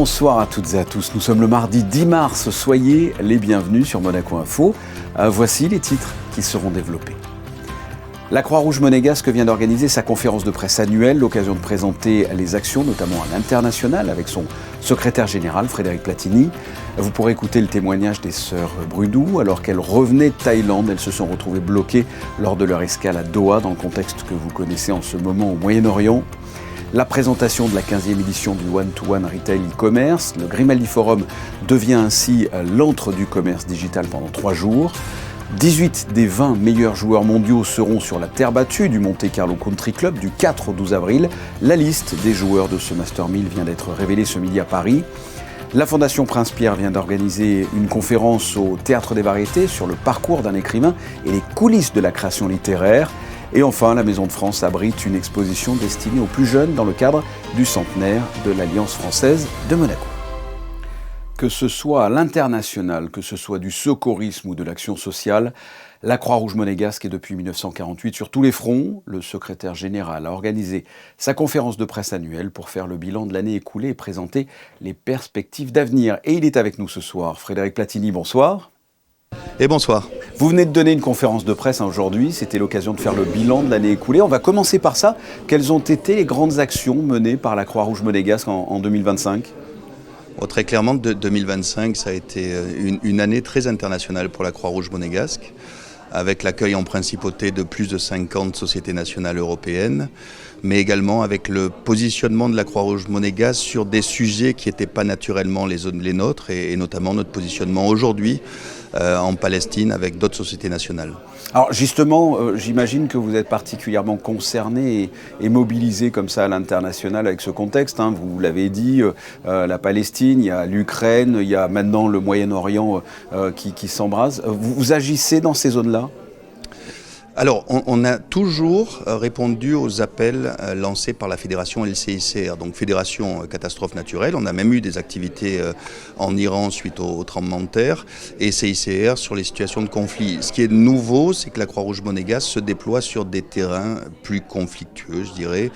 Bonsoir à toutes et à tous, nous sommes le mardi 10 mars, soyez les bienvenus sur Monaco Info. Voici les titres qui seront développés. La Croix-Rouge monégasque vient d'organiser sa conférence de presse annuelle, l'occasion de présenter les actions, notamment à l'international, avec son secrétaire général, Frédéric Platini. Vous pourrez écouter le témoignage des sœurs Brudou. Alors qu'elles revenaient de Thaïlande, elles se sont retrouvées bloquées lors de leur escale à Doha, dans le contexte que vous connaissez en ce moment au Moyen-Orient. La présentation de la 15e édition du One-to-One Retail e-commerce. Le Grimaldi Forum devient ainsi l'antre du commerce digital pendant 3 jours. 18 des 20 meilleurs joueurs mondiaux seront sur la terre battue du Monte Carlo Country Club du 4 au 12 avril. La liste des joueurs de ce Master 1000 vient d'être révélée ce midi à Paris. La Fondation Prince-Pierre vient d'organiser une conférence au Théâtre des Variétés sur le parcours d'un écrivain et les coulisses de la création littéraire. Et enfin, la Maison de France abrite une exposition destinée aux plus jeunes dans le cadre du centenaire de l'Alliance française de Monaco. Que ce soit à l'international, que ce soit du secourisme ou de l'action sociale, la Croix-Rouge monégasque est depuis 1948 sur tous les fronts. Le secrétaire général a organisé sa conférence de presse annuelle pour faire le bilan de l'année écoulée et présenter les perspectives d'avenir. Et il est avec nous ce soir. Frédéric Platini, bonsoir. Et bonsoir. Vous venez de donner une conférence de presse aujourd'hui, c'était l'occasion de faire le bilan de l'année écoulée. On va commencer par ça. Quelles ont été les grandes actions menées par la Croix-Rouge monégasque en 2025 ? Très clairement, 2025, ça a été une année très internationale pour la Croix-Rouge monégasque, avec l'accueil en principauté de plus de 50 sociétés nationales européennes, mais également avec le positionnement de la Croix-Rouge monégasque sur des sujets qui n'étaient pas naturellement les nôtres, et notamment notre positionnement aujourd'hui en Palestine avec d'autres sociétés nationales. Alors justement, j'imagine que vous êtes particulièrement concerné et mobilisé comme ça à l'international avec ce contexte. Vous l'avez dit, la Palestine, il y a l'Ukraine, il y a maintenant le Moyen-Orient qui s'embrase. Vous agissez dans ces zones-là ? Alors, on a toujours répondu aux appels lancés par la fédération LCICR, donc Fédération Catastrophes Naturelles. On a même eu des activités en Iran suite au tremblement de terre, et CICR sur les situations de conflit. Ce qui est nouveau, c'est que la Croix-Rouge monégasque se déploie sur des terrains plus conflictueux, je dirais,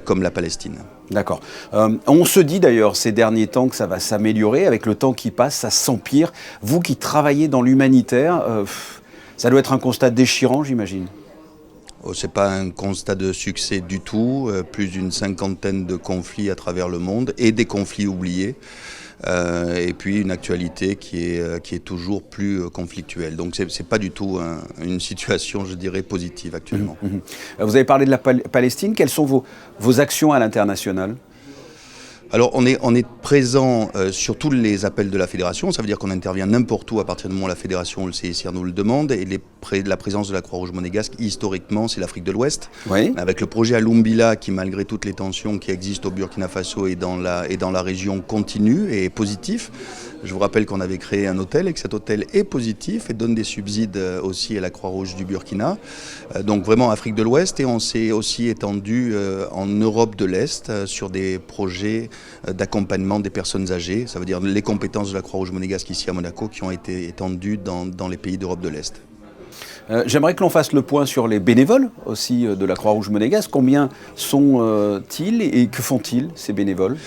comme la Palestine. D'accord. On se dit d'ailleurs ces derniers temps que ça va s'améliorer. Avec le temps qui passe, ça s'empire. Vous qui travaillez dans l'humanitaire... ça doit être un constat déchirant, j'imagine. Ce n'est pas un constat de succès du tout, plus d'une 50aine de conflits à travers le monde et des conflits oubliés, et puis une actualité qui est toujours plus conflictuelle. Donc ce n'est pas du tout une situation, je dirais, positive actuellement. Vous avez parlé de la Palestine, quelles sont vos actions à l'international ? Alors on est présent sur tous les appels de la fédération, ça veut dire qu'on intervient n'importe où à partir du moment où la fédération ou le CICR nous le demande, et la présence de la Croix-Rouge monégasque historiquement c'est l'Afrique de l'Ouest, oui. Avec le projet Alumbila qui malgré toutes les tensions qui existent au Burkina Faso et dans la région continue et est positif. Je vous rappelle qu'on avait créé un hôtel et que cet hôtel est positif et donne des subsides aussi à la Croix-Rouge du Burkina. Donc vraiment Afrique de l'Ouest, et on s'est aussi étendu en Europe de l'Est sur des projets d'accompagnement des personnes âgées. Ça veut dire les compétences de la Croix-Rouge monégasque ici à Monaco qui ont été étendues dans les pays d'Europe de l'Est. J'aimerais que l'on fasse le point sur les bénévoles aussi de la Croix-Rouge monégasque. Combien sont-ils et que font-ils ces bénévoles ?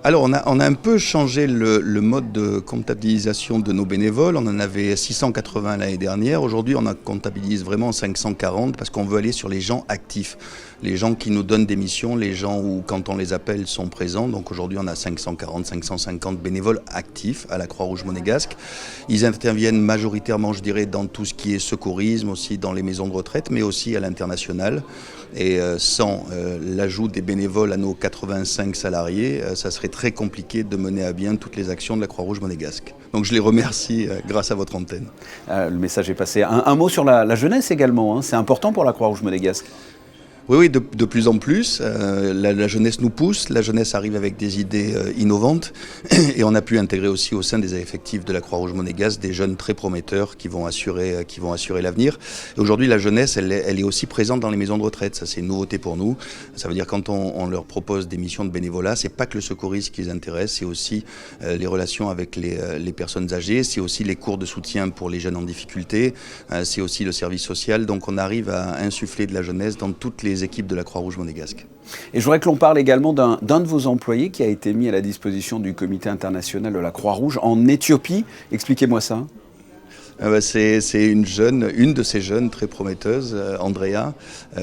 Alors on a un peu changé le mode de comptabilisation de nos bénévoles. On en avait 680 l'année dernière. Aujourd'hui on en comptabilise vraiment 540 parce qu'on veut aller sur les gens actifs. Les gens qui nous donnent des missions, les gens où quand on les appelle sont présents. Donc aujourd'hui on a 540, 550 bénévoles actifs à la Croix-Rouge monégasque. Ils interviennent majoritairement, je dirais, dans tout ce qui est secourisme, aussi dans les maisons de retraite, mais aussi à l'international. Et sans l'ajout des bénévoles à nos 85 salariés, ça serait très compliqué de mener à bien toutes les actions de la Croix-Rouge monégasque. Donc je les remercie grâce à votre antenne. Le message est passé. Un mot sur la jeunesse également, c'est important pour la Croix-Rouge monégasque. Oui, de plus en plus. La jeunesse nous pousse, la jeunesse arrive avec des idées innovantes et on a pu intégrer aussi au sein des effectifs de la Croix-Rouge monégasque des jeunes très prometteurs qui vont assurer l'avenir. Et aujourd'hui, la jeunesse, elle est aussi présente dans les maisons de retraite. Ça, c'est une nouveauté pour nous. Ça veut dire quand on leur propose des missions de bénévolat, c'est pas que le secourisme qui les intéresse, c'est aussi les relations avec les personnes âgées, c'est aussi les cours de soutien pour les jeunes en difficulté, c'est aussi le service social. Donc on arrive à insuffler de la jeunesse dans toutes les les équipes de la Croix-Rouge monégasque. Et je voudrais que l'on parle également d'un de vos employés qui a été mis à la disposition du Comité international de la Croix-Rouge en Éthiopie. Expliquez-moi ça. C'est une de ces jeunes très prometteuses, Andrea,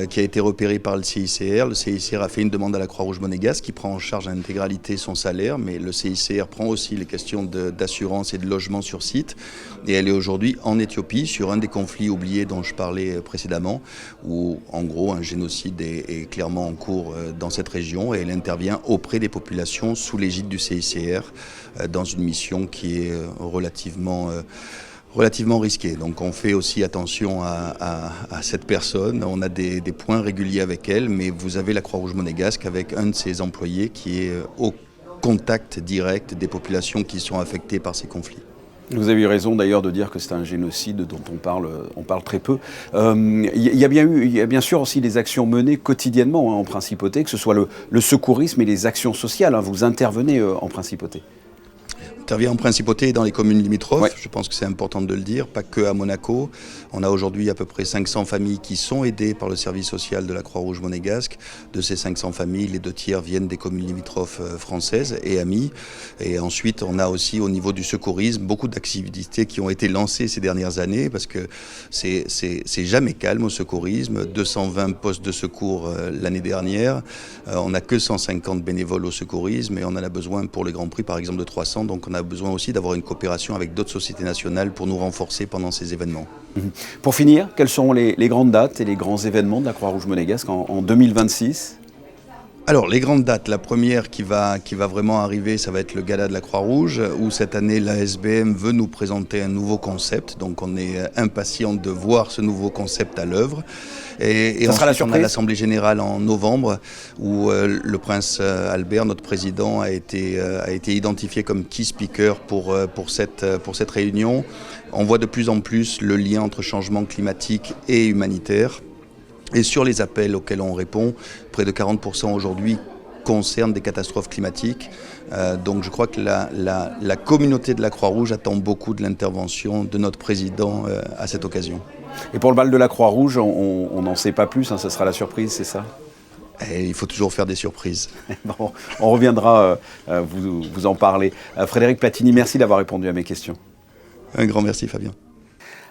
qui a été repérée par le CICR. Le CICR a fait une demande à la Croix-Rouge monégasque qui prend en charge en intégralité son salaire, mais le CICR prend aussi les questions d'assurance et de logement sur site. Et elle est aujourd'hui en Éthiopie sur un des conflits oubliés dont je parlais précédemment, où en gros un génocide est clairement en cours dans cette région, et elle intervient auprès des populations sous l'égide du CICR dans une mission qui est relativement risqué. Donc on fait aussi attention à cette personne, on a des points réguliers avec elle, mais vous avez la Croix-Rouge monégasque avec un de ses employés qui est au contact direct des populations qui sont affectées par ces conflits. Vous avez eu raison d'ailleurs de dire que c'est un génocide dont on parle très peu. Il y a bien sûr aussi des actions menées quotidiennement en principauté, que ce soit le secourisme et les actions sociales. Vous intervenez en principauté. On intervient en principauté dans les communes limitrophes, ouais. Je pense que c'est important de le dire, pas que à Monaco. On a aujourd'hui à peu près 500 familles qui sont aidées par le service social de la Croix-Rouge monégasque. De ces 500 familles, les 2/3 viennent des communes limitrophes françaises et amies. Et ensuite, on a aussi au niveau du secourisme beaucoup d'activités qui ont été lancées ces dernières années parce que c'est jamais calme au secourisme. 220 postes de secours l'année dernière. On n'a que 150 bénévoles au secourisme et on en a besoin pour le Grand Prix par exemple de 300. Donc on a besoin aussi d'avoir une coopération avec d'autres sociétés nationales pour nous renforcer pendant ces événements. Pour finir, quelles sont les grandes dates et les grands événements de la Croix-Rouge monégasque en 2026 ? Alors, les grandes dates, la première qui va vraiment arriver, ça va être le Gala de la Croix-Rouge, où cette année, l'ASBM veut nous présenter un nouveau concept. Donc, on est impatient de voir ce nouveau concept à l'œuvre. Et ensuite, on a l'Assemblée Générale en novembre, où le prince Albert, notre président, a été identifié comme key speaker pour cette réunion. On voit de plus en plus le lien entre changement climatique et humanitaire. Et sur les appels auxquels on répond, près de 40% aujourd'hui concernent des catastrophes climatiques. Donc je crois que la communauté de la Croix-Rouge attend beaucoup de l'intervention de notre président à cette occasion. Et pour le bal de la Croix-Rouge, on n'en sait pas plus, ça sera la surprise, c'est ça ? Et il faut toujours faire des surprises. Bon, on reviendra vous en parler. Frédéric Platini, merci d'avoir répondu à mes questions. Un grand merci Fabien.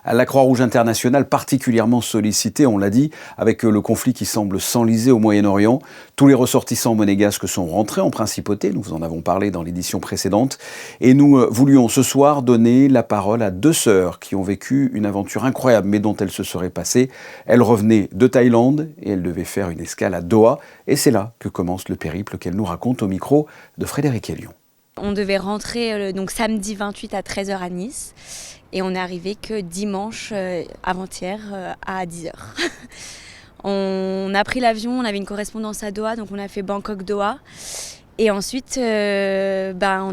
La Croix-Rouge internationale particulièrement sollicitée, on l'a dit, avec le conflit qui semble s'enliser au Moyen-Orient. Tous les ressortissants monégasques sont rentrés en principauté, nous vous en avons parlé dans l'édition précédente. Et nous voulions ce soir donner la parole à deux sœurs qui ont vécu une aventure incroyable, mais dont elles se seraient passées. Elles revenaient de Thaïlande et elles devaient faire une escale à Doha. Et c'est là que commence le périple qu'elles nous racontent au micro de Frédéric Hélion. On devait rentrer donc samedi 28 à 13h à Nice. Et on n'est arrivé que dimanche, avant-hier, à 10h. On a pris l'avion, on avait une correspondance à Doha, donc on a fait Bangkok-Doha. Et ensuite, on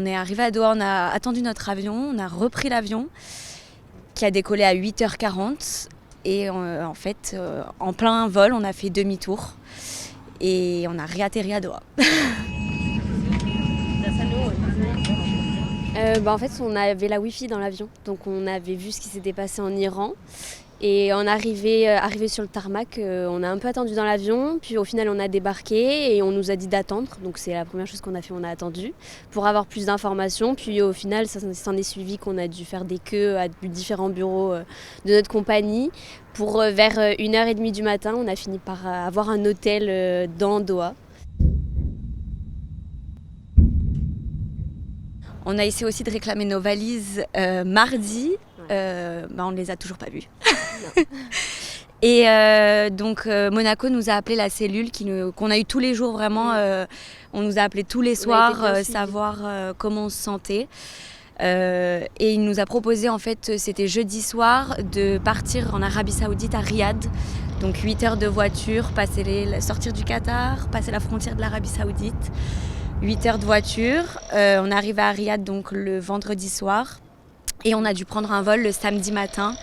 est arrivé à Doha, on a attendu notre avion, on a repris l'avion, qui a décollé à 8h40. Et en fait, en plein vol, on a fait demi-tour. Et on a réatterri à Doha. En fait, on avait la Wi-Fi dans l'avion, donc on avait vu ce qui s'était passé en Iran. Et on arrivé sur le tarmac, on a un peu attendu dans l'avion, puis au final on a débarqué et on nous a dit d'attendre. Donc c'est la première chose qu'on a fait, on a attendu pour avoir plus d'informations. Puis au final, ça s'en est suivi qu'on a dû faire des queues à différents bureaux de notre compagnie. Pour vers 1h30 du matin, on a fini par avoir un hôtel dans Doha. On a essayé aussi de réclamer nos valises mardi, on ne les a toujours pas vues. Et donc Monaco nous a appelé la cellule qu'on a eu tous les jours vraiment. On nous a appelé tous les soirs, savoir comment on se sentait. Et il nous a proposé, en fait, c'était jeudi soir, de partir en Arabie Saoudite à Riyad. Donc 8 heures de voiture, sortir du Qatar, passer la frontière de l'Arabie Saoudite. 8 heures de voiture, on est arrivé à Riyad donc le vendredi soir et on a dû prendre un vol le samedi matin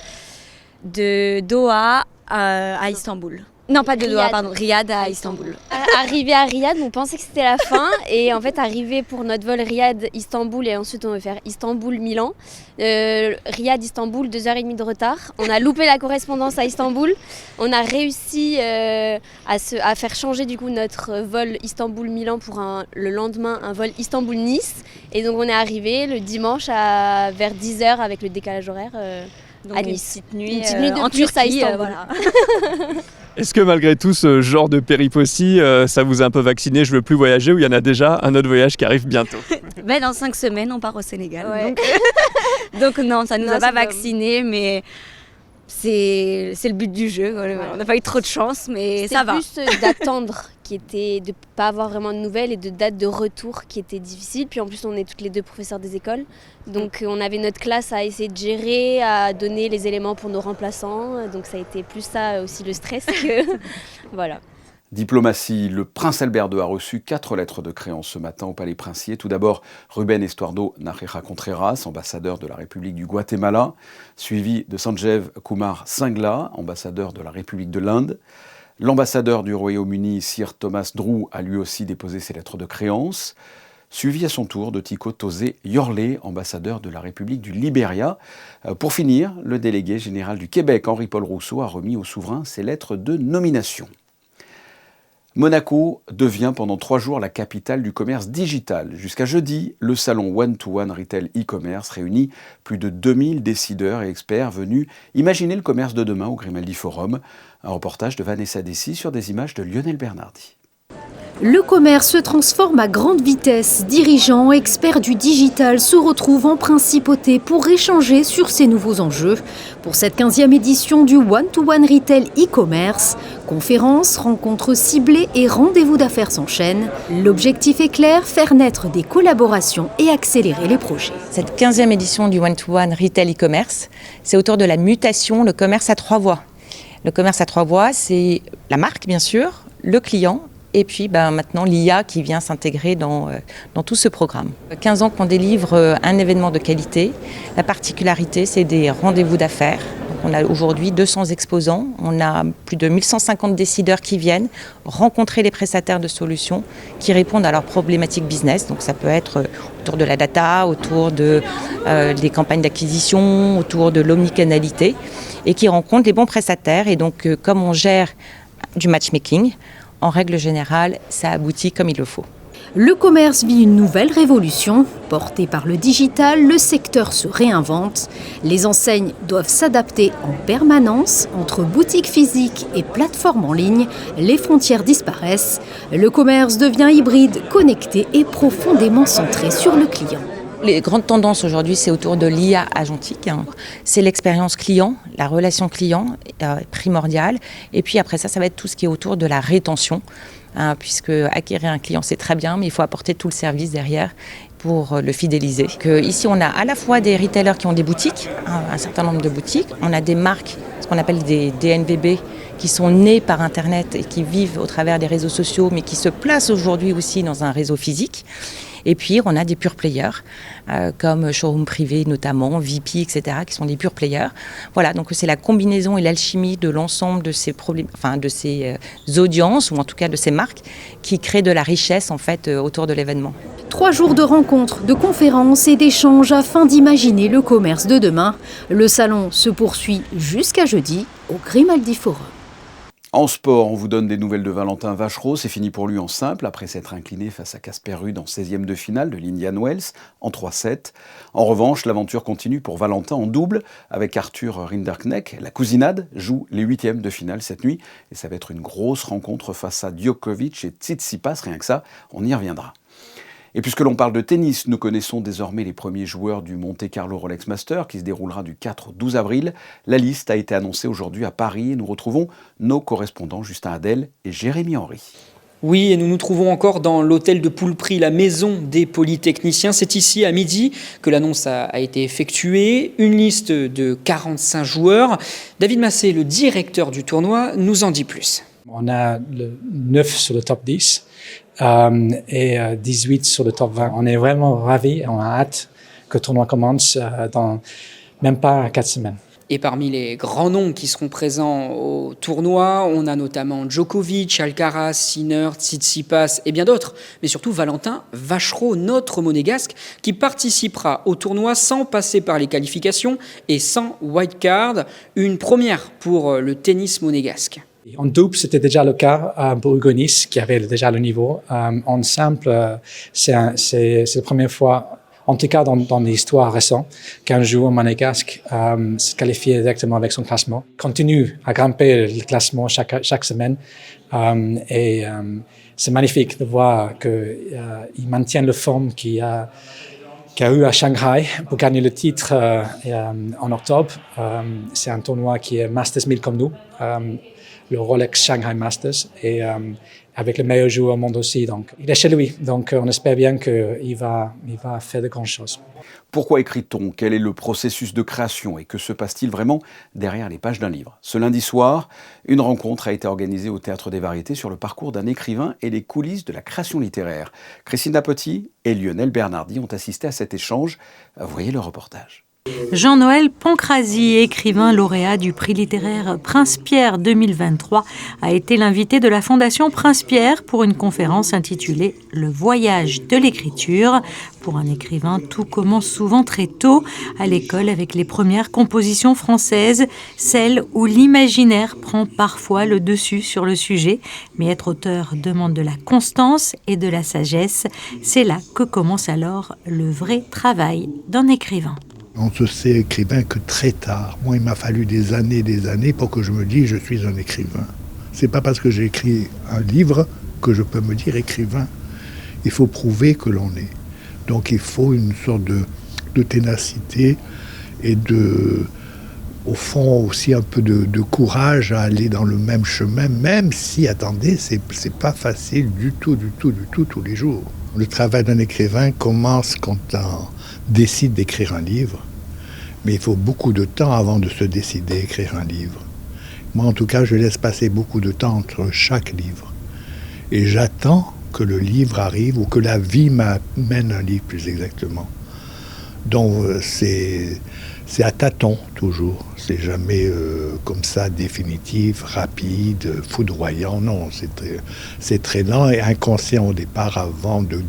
de Doha à Istanbul. Non, pas de Doha, Riyad. pardon, Riyad à Istanbul. Arrivé à Riyad, on pensait que c'était la fin. Et en fait, arrivé pour notre vol Riyad-Istanbul et ensuite on va faire Istanbul-Milan. Riyad-Istanbul, 2h30 de retard. On a loupé la correspondance à Istanbul. On a réussi à faire changer du coup notre vol Istanbul-Milan pour le lendemain un vol Istanbul-Nice. Et donc on est arrivé le dimanche vers 10h avec le décalage horaire Donc à Nice. Une petite nuit de en plus à Turquie, Istanbul. voilà. Est-ce que malgré tout ce genre de péripéties, ça vous a un peu vacciné, je veux plus voyager, ou il y en a déjà un autre voyage qui arrive bientôt? Mais dans 5 semaines, on part au Sénégal. Ouais. Donc non, ça nous Non, a pas c'est pas- vaccinés, mais c'est le but du jeu. On n'a pas eu trop de chance, mais ça va. C'était plus d'attendre, de ne pas avoir vraiment de nouvelles et de date de retour qui était difficile. Puis en plus, on est toutes les deux professeurs des écoles. Donc on avait notre classe à essayer de gérer, à donner les éléments pour nos remplaçants. Donc ça a été plus ça aussi le stress que... Voilà. Diplomatie, le prince Albert II a reçu 4 lettres de créance ce matin au Palais Princier. Tout d'abord, Rubén Estuardo Nájera Contreras, ambassadeur de la République du Guatemala, suivi de Sanjeev Kumar Singla, ambassadeur de la République de l'Inde. L'ambassadeur du Royaume-Uni, Sir Thomas Drew, a lui aussi déposé ses lettres de créance, suivi à son tour de Tiko Tosé Yorlé, ambassadeur de la République du Libéria. Pour finir, le délégué général du Québec, Henri-Paul Rousseau, a remis au souverain ses lettres de nomination. Monaco devient pendant 3 jours la capitale du commerce digital. Jusqu'à jeudi, le salon One-to-One Retail e-commerce réunit plus de 2000 décideurs et experts venus imaginer le commerce de demain au Grimaldi Forum. Un reportage de Vanessa Dessy sur des images de Lionel Bernardi. Le commerce se transforme à grande vitesse. Dirigeants, experts du digital se retrouvent en principauté pour échanger sur ces nouveaux enjeux. Pour cette 15e édition du One-to-One Retail e-commerce, conférences, rencontres ciblées et rendez-vous d'affaires s'enchaînent. L'objectif est clair, faire naître des collaborations et accélérer les projets. Cette 15e édition du One-to-One Retail e-commerce, c'est autour de la mutation, le commerce à 3 voies. Le commerce à 3 voies, c'est la marque bien sûr, le client, et puis maintenant l'IA qui vient s'intégrer dans tout ce programme. 15 ans qu'on délivre un événement de qualité. La particularité, c'est des rendez-vous d'affaires. On a aujourd'hui 200 exposants, on a plus de 1150 décideurs qui viennent rencontrer les prestataires de solutions qui répondent à leurs problématiques business. Donc ça peut être autour de la data, autour des campagnes d'acquisition, autour de l'omnicanalité et qui rencontrent les bons prestataires. Et donc comme on gère du matchmaking, en règle générale, ça aboutit comme il le faut. Le commerce vit une nouvelle révolution. Porté par le digital, le secteur se réinvente. Les enseignes doivent s'adapter en permanence. Entre boutiques physiques et plateformes en ligne, les frontières disparaissent. Le commerce devient hybride, connecté et profondément centré sur le client. Les grandes tendances aujourd'hui, c'est autour de l'IA agentique. C'est l'expérience client, la relation client primordiale. Et puis après ça, ça va être tout ce qui est autour de la rétention. Puisque acquérir un client, c'est très bien, mais il faut apporter tout le service derrière pour le fidéliser. Ici, on a à la fois des retailers qui ont des boutiques, un certain nombre de boutiques. On a des marques, ce qu'on appelle des DNVB, qui sont nées par Internet et qui vivent au travers des réseaux sociaux, mais qui se placent aujourd'hui aussi dans un réseau physique. Et puis, on a des pure players, comme Showroom Privé notamment, VP, etc., qui sont des pure players. Voilà, donc c'est la combinaison et l'alchimie de l'ensemble de ces de ces audiences, ou en tout cas de ces marques, qui créent de la richesse en fait autour de l'événement. 3 jours de rencontres, de conférences et d'échanges afin d'imaginer le commerce de demain. Le salon se poursuit jusqu'à jeudi au Grimaldi Forum. En sport, on vous donne des nouvelles de Valentin Vachereau. C'est fini pour lui en simple, après s'être incliné face à Casper Ruud en 16e de finale de l'Indian Wells en 3-7. En revanche, l'aventure continue pour Valentin en double avec Arthur Rinderknecht. La cousinade joue les 8e de finale cette nuit et ça va être une grosse rencontre face à Djokovic et Tsitsipas. Rien que ça, on y reviendra. Et puisque l'on parle de tennis, nous connaissons désormais les premiers joueurs du Monte Carlo Rolex Master qui se déroulera du 4 au 12 avril. La liste a été annoncée aujourd'hui à Paris et nous retrouvons nos correspondants Justin Hadel et Jérémy Henry. Oui, et nous nous trouvons encore dans l'hôtel de Poulpry, la maison des polytechniciens. C'est ici, à midi, que l'annonce a été effectuée. Une liste de 45 joueurs. David Massé, le directeur du tournoi, nous en dit plus. On a le 9 sur le top 10 et 18 sur le top 20. On est vraiment ravis et on a hâte que le tournoi commence dans même pas 4 semaines. Et parmi les grands noms qui seront présents au tournoi, on a notamment Djokovic, Alcaraz, Sinner, Tsitsipas et bien d'autres. Mais surtout Valentin Vachereau, notre monégasque, qui participera au tournoi sans passer par les qualifications et sans wildcard. Une première pour le tennis monégasque. En double, c'était déjà le cas pour Hugo Nice, qui avait déjà le niveau. En simple, c'est la première fois, en tout cas dans l'histoire récente, qu'un joueur monégasque se qualifie directement avec son classement. Continue à grimper le classement chaque semaine. C'est magnifique de voir qu'il maintient la forme qu'il a eu à Shanghai pour gagner le titre en octobre. C'est un tournoi qui est Masters 1000 comme nous. Le Rolex Shanghai Masters, et avec le meilleur joueur au monde aussi. Donc, il est chez lui, donc on espère bien qu'il va faire de grandes choses. Pourquoi écrit-on? Quel est le processus de création? Et que se passe-t-il vraiment derrière les pages d'un livre? Ce lundi soir, une rencontre a été organisée au Théâtre des Variétés sur le parcours d'un écrivain et les coulisses de la création littéraire. Christine Dapoty et Lionel Bernardi ont assisté à cet échange. Voyez le reportage. Jean-Noël Pancrazy, écrivain lauréat du prix littéraire Prince-Pierre 2023, a été l'invité de la Fondation Prince-Pierre pour une conférence intitulée « Le voyage de l'écriture ». Pour un écrivain, tout commence souvent très tôt, à l'école avec les premières compositions françaises, celles où l'imaginaire prend parfois le dessus sur le sujet. Mais être auteur demande de la constance et de la sagesse. C'est là que commence alors le vrai travail d'un écrivain. On se sait écrivain que très tard. Moi, il m'a fallu des années pour que je me dise je suis un écrivain. C'est pas parce que j'ai écrit un livre que je peux me dire écrivain. Il faut prouver que l'on est. Donc il faut une sorte de ténacité et au fond aussi un peu de courage à aller dans le même chemin, même si, attendez, c'est pas facile du tout tous les jours. Le travail d'un écrivain commence quand on décide d'écrire un livre, mais il faut beaucoup de temps avant de se décider à écrire un livre. Moi, en tout cas, je laisse passer beaucoup de temps entre chaque livre. Et j'attends que le livre arrive, ou que la vie m'amène un livre, plus exactement. Donc, c'est à tâtons, toujours. C'est jamais comme ça, définitif, rapide, foudroyant. Non, c'est très lent et inconscient au départ, avant de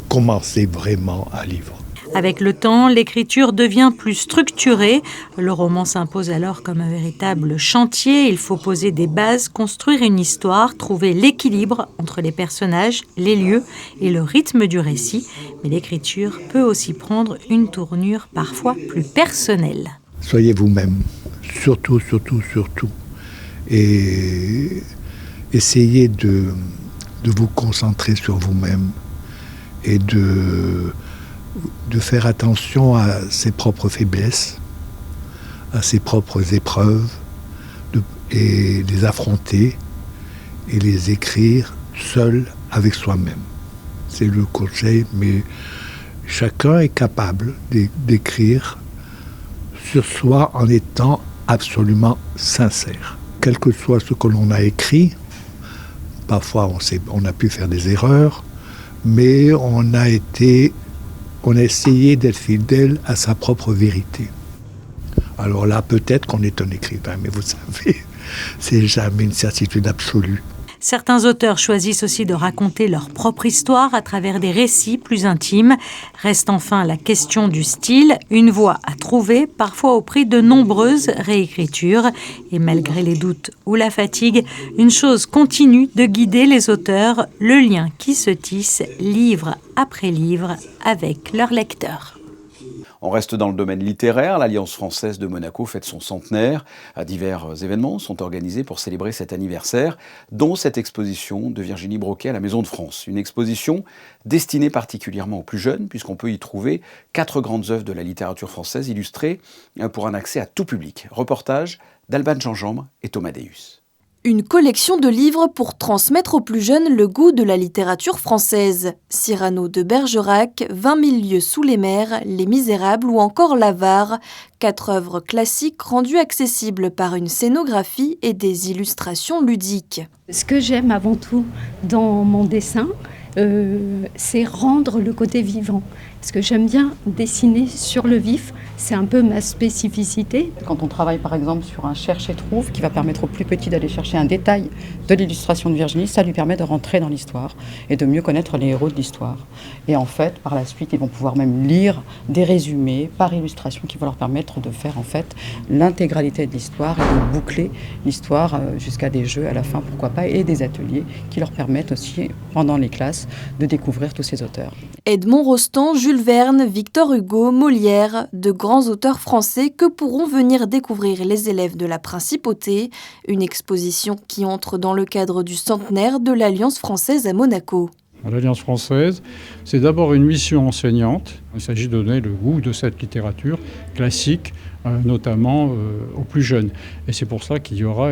commencer vraiment un livre. Avec le temps, l'écriture devient plus structurée. Le roman s'impose alors comme un véritable chantier. Il faut poser des bases, construire une histoire, trouver l'équilibre entre les personnages, les lieux et le rythme du récit. Mais l'écriture peut aussi prendre une tournure parfois plus personnelle. Soyez vous-même, surtout. Et essayez de vous concentrer sur vous-même et de faire attention à ses propres faiblesses, à ses propres épreuves, et les affronter et les écrire seul avec soi-même. C'est le conseil, mais chacun est capable d'écrire sur soi en étant absolument sincère. Quel que soit ce que l'on a écrit, parfois on a pu faire des erreurs, mais on a essayé d'être fidèle à sa propre vérité. Alors là, peut-être qu'on est un écrivain, mais vous savez, c'est jamais une certitude absolue. Certains auteurs choisissent aussi de raconter leur propre histoire à travers des récits plus intimes. Reste enfin la question du style, une voie à trouver, parfois au prix de nombreuses réécritures. Et malgré les doutes ou la fatigue, une chose continue de guider les auteurs, le lien qui se tisse livre après livre avec leurs lecteurs. On reste dans le domaine littéraire. L'Alliance française de Monaco fête son centenaire. Divers événements sont organisés pour célébrer cet anniversaire, dont cette exposition de Virginie Broquet à la Maison de France. Une exposition destinée particulièrement aux plus jeunes, puisqu'on peut y trouver 4 grandes œuvres de la littérature française illustrées pour un accès à tout public. Reportage d'Alban Jean-Jambre et Thomas Deus. Une collection de livres pour transmettre aux plus jeunes le goût de la littérature française. Cyrano de Bergerac, 20 000 lieues sous les mers, Les Misérables ou encore L'Avare. 4 œuvres classiques rendues accessibles par une scénographie et des illustrations ludiques. Ce que j'aime avant tout dans mon dessin, c'est rendre le côté vivant. Parce que j'aime bien dessiner sur le vif, c'est un peu ma spécificité. Quand on travaille par exemple sur un cherche et trouve qui va permettre au plus petit d'aller chercher un détail de l'illustration de Virginie, ça lui permet de rentrer dans l'histoire et de mieux connaître les héros de l'histoire. Et en fait, par la suite, ils vont pouvoir même lire des résumés par illustration qui vont leur permettre de faire en fait l'intégralité de l'histoire et de boucler l'histoire jusqu'à des jeux à la fin, pourquoi pas, et des ateliers qui leur permettent aussi, pendant les classes, de découvrir tous ces auteurs. Edmond Rostand, Jules Verne, Victor Hugo, Molière, de grands auteurs français que pourront venir découvrir les élèves de la Principauté, une exposition qui entre dans le cadre du centenaire de l'Alliance française à Monaco. L'Alliance française, c'est d'abord une mission enseignante. Il s'agit de donner le goût de cette littérature classique, notamment aux plus jeunes. Et c'est pour ça qu'il y aura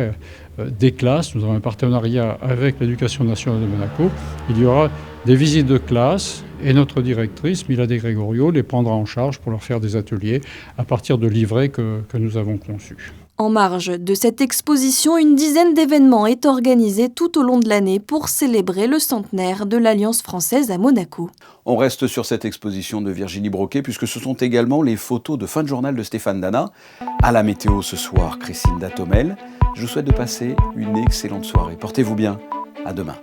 des classes. Nous avons un partenariat avec l'Éducation nationale de Monaco. Il y aura des visites de classe et notre directrice, Mila De Gregorio, les prendra en charge pour leur faire des ateliers à partir de livrets que nous avons conçus. En marge de cette exposition, une dizaine d'événements est organisée tout au long de l'année pour célébrer le centenaire de l'Alliance française à Monaco. On reste sur cette exposition de Virginie Broquet puisque ce sont également les photos de fin de journal de Stéphane Dana. À la météo ce soir, Christine Datomel. Je vous souhaite de passer une excellente soirée. Portez-vous bien. À demain.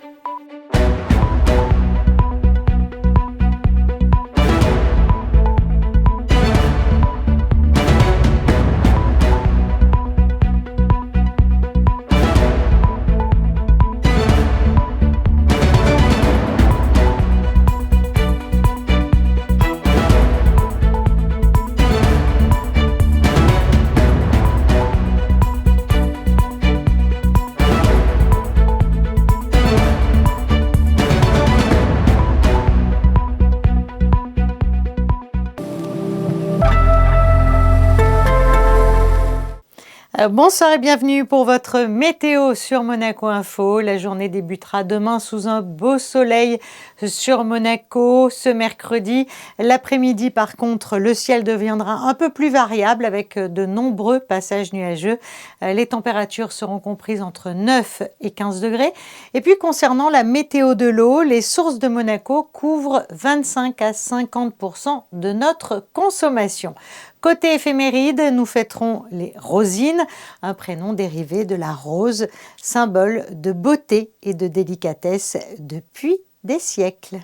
Bonsoir et bienvenue pour votre météo sur Monaco Info. La journée débutera demain sous un beau soleil sur Monaco ce mercredi. L'après-midi, par contre, le ciel deviendra un peu plus variable avec de nombreux passages nuageux. Les températures seront comprises entre 9 et 15 degrés. Et puis concernant la météo de l'eau, les sources de Monaco couvrent 25 à 50% de notre consommation. Côté éphéméride, nous fêterons les rosines, un prénom dérivé de la rose, symbole de beauté et de délicatesse depuis des siècles.